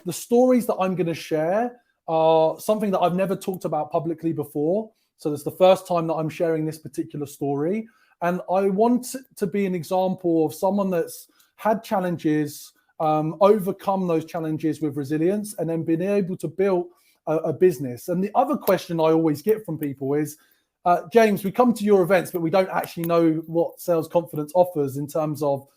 the stories that I'm going to share are something that I've never talked about publicly before. So it's the first time that I'm sharing this particular story. And I want it to be an example of someone that's had challenges, overcome those challenges with resilience, and then been able to build a business. And the other question I always get from people is, James, we come to your events, but we don't actually know what Sales Confidence offers in terms of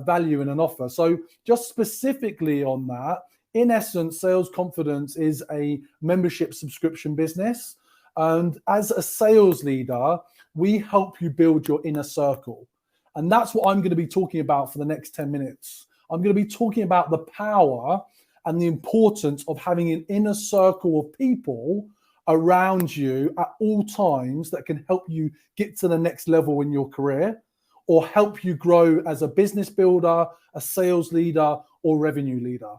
value in an offer. So just specifically on that, in essence, Sales Confidence is a membership subscription business. And as a sales leader, we help you build your inner circle. And that's what I'm going to be talking about for the next 10 minutes. I'm going to be talking about the power and the importance of having an inner circle of people around you at all times that can help you get to the next level in your career, or help you grow as a business builder, a sales leader, or revenue leader.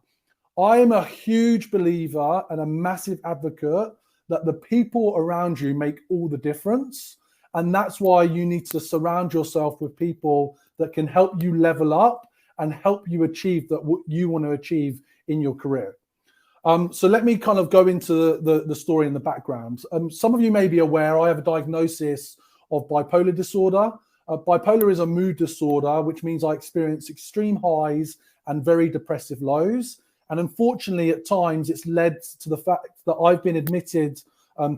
I am a huge believer and a massive advocate that the people around you make all the difference. And that's why you need to surround yourself with people that can help you level up and help you achieve that what you want to achieve in your career. So let me kind of go into the story in the background. Some of you may be aware I have a diagnosis of bipolar disorder. Bipolar is a mood disorder, which means I experience extreme highs and very depressive lows. And unfortunately, at times, it's led to the fact that I've been admitted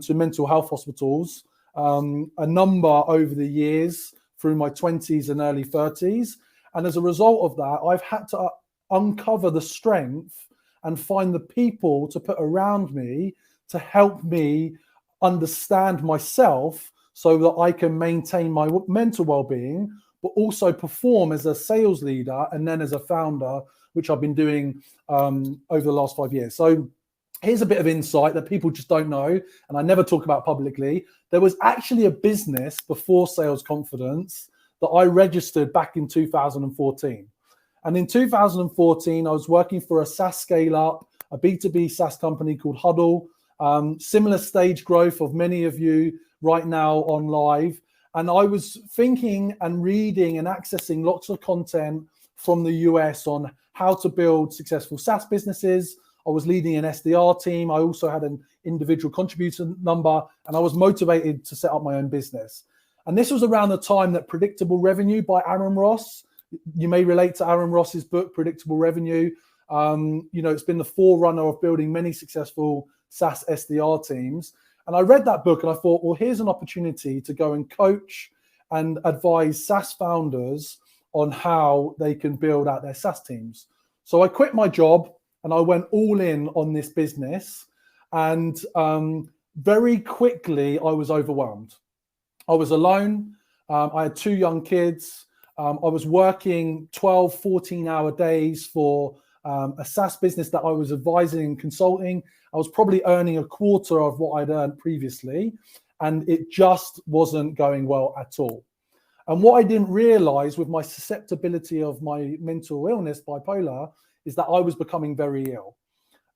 to mental health hospitals, a number over the years through my 20s and early 30s. And as a result of that, I've had to uncover the strength and find the people to put around me to help me understand myself so that I can maintain my mental well-being, but also perform as a sales leader and then as a founder, which I've been doing over the last 5 years. So here's a bit of insight that people just don't know, and I never talk about publicly. There was actually a business before Sales Confidence that I registered back in 2014. And in 2014, I was working for a SaaS scale-up, a B2B SaaS company called Huddle, similar stage growth of many of you right now on live. And I was thinking and reading and accessing lots of content from the US on how to build successful SaaS businesses. I was leading an SDR team. I also had an individual contributor number, and I was motivated to set up my own business. And this was around the time that Predictable Revenue by Aaron Ross, you may relate to Aaron Ross's book, Predictable Revenue. It's been the forerunner of building many successful SaaS SDR teams. And I read that book and I thought, well, here's an opportunity to go and coach and advise SaaS founders on how they can build out their SaaS teams. So I quit my job and I went all in on this business. And very quickly, I was overwhelmed. I was alone. I had 2 young kids. I was working 12, 14-hour days for a SaaS business that I was advising and consulting. I was probably earning a quarter of what I'd earned previously, and it just wasn't going well at all. And what I didn't realize with my susceptibility of my mental illness, bipolar, is that I was becoming very ill.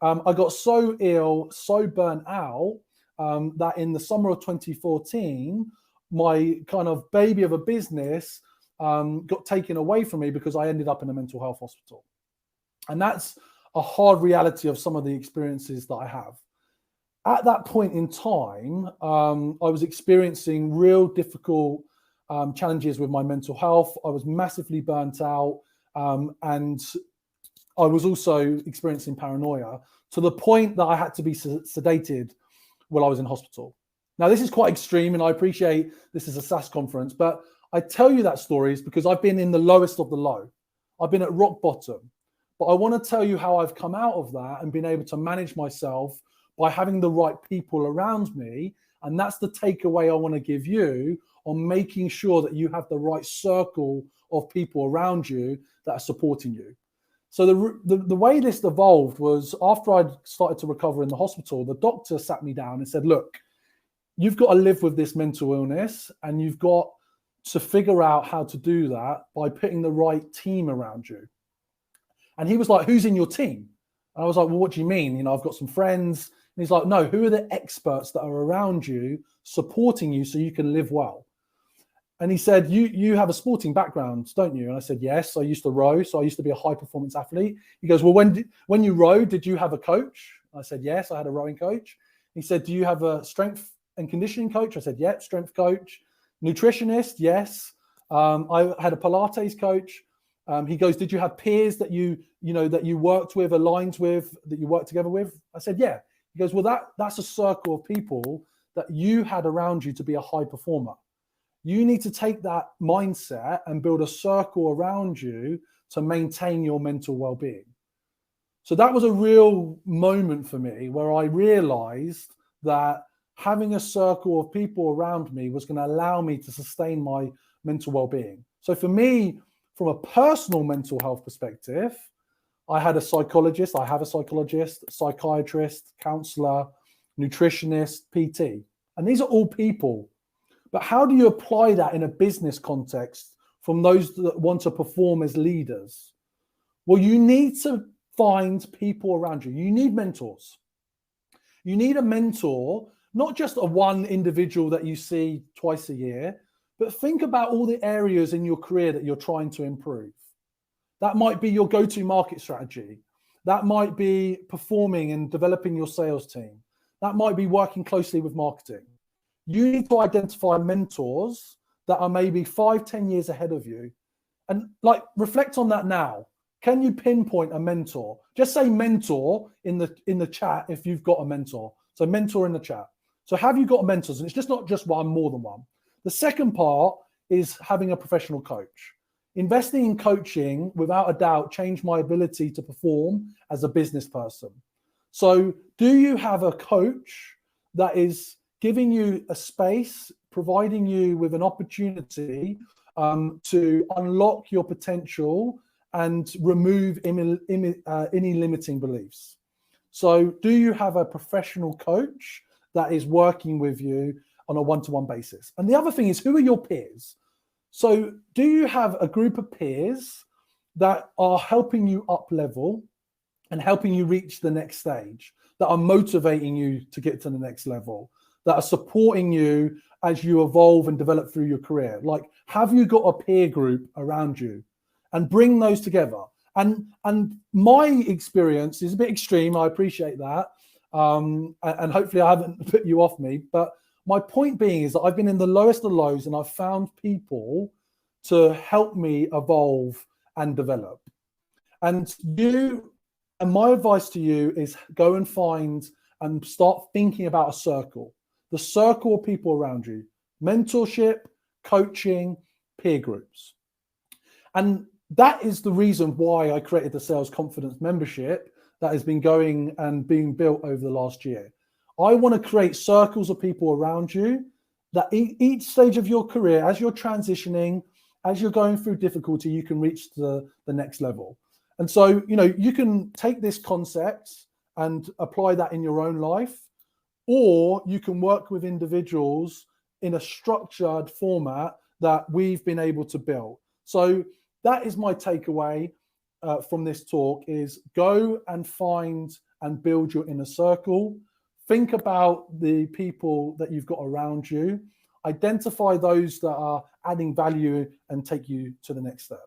I got so ill, so burnt out, that in the summer of 2014, my kind of baby of a business got taken away from me because I ended up in a mental health hospital. And that's a hard reality of some of the experiences that I have. At that point in time, I was experiencing real difficult challenges with my mental health. I was massively burnt out, and I was also experiencing paranoia to the point that I had to be sedated while I was in hospital. Now, this is quite extreme, and I appreciate this is a SaaS conference, but I tell you that story is because I've been in the lowest of the low. I've been at rock bottom. But I want to tell you how I've come out of that and been able to manage myself by having the right people around me. And that's the takeaway I want to give you on making sure that you have the right circle of people around you that are supporting you. So the way this evolved was after I'd started to recover in the hospital, the doctor sat me down and said, look, you've got to live with this mental illness, and you've got to figure out how to do that by putting the right team around you. And he was like, who's in your team? And I was like, well, what do you mean? I've got some friends. And he's like, no, who are the experts that are around you supporting you so you can live well? And he said, you have a sporting background, don't you? And I said, yes, I used to row. So I used to be a high performance athlete. He goes, well, when you rowed, did you have a coach? I said, yes, I had a rowing coach. He said, do you have a strength and conditioning coach? I said, yeah, strength coach. Nutritionist, yes. I had a Pilates coach. He goes, did you have peers that you worked with, aligned with, that you worked together with? I said, yeah. He goes, well, that's a circle of people that you had around you to be a high performer. You need to take that mindset and build a circle around you to maintain your mental well-being. So that was a real moment for me where I realized that having a circle of people around me was going to allow me to sustain my mental well-being. So for me, from a personal mental health perspective, I had a psychologist, I have a psychologist, psychiatrist, counselor, nutritionist, PT. And these are all people. But how do you apply that in a business context from those that want to perform as leaders? Well, you need to find people around you. You need mentors. You need a mentor, not just a one individual that you see twice a year, but think about all the areas in your career that you're trying to improve. That might be your go-to market strategy. That might be performing and developing your sales team. That might be working closely with marketing. You need to identify mentors that are maybe 5-10 years ahead of you, and reflect on that now. Can you pinpoint a mentor? Just say mentor in the chat if you've got a mentor. So mentor in the chat. So have you got mentors? And it's just not just one, more than one. The second part is having a professional coach. Investing in coaching, without a doubt, changed my ability to perform as a business person. So do you have a coach that is giving you a space, providing you with an opportunity to unlock your potential and remove any limiting beliefs? So do you have a professional coach that is working with you on a one-to-one basis? And the other thing is, who are your peers? So do you have a group of peers that are helping you up level and helping you reach the next stage, that are motivating you to get to the next level, that are supporting you as you evolve and develop through your career? Like, have you got a peer group around you? And bring those together. And my experience is a bit extreme. I appreciate that. And hopefully I haven't put you off me. But my point being is that I've been in the lowest of lows and I've found people to help me evolve and develop. And my advice to you is go and find and start thinking about a circle. The circle of people around you. Mentorship, coaching, peer groups. And that is the reason why I created the Sales Confidence membership that has been going and being built over the last year. I want to create circles of people around you that each stage of your career, as you're transitioning, as you're going through difficulty, you can reach the next level. And so, you can take this concept and apply that in your own life, or you can work with individuals in a structured format that we've been able to build. So that is my takeaway from this talk: is go and find and build your inner circle. Think about the people that you've got around you. Identify those that are adding value and take you to the next step.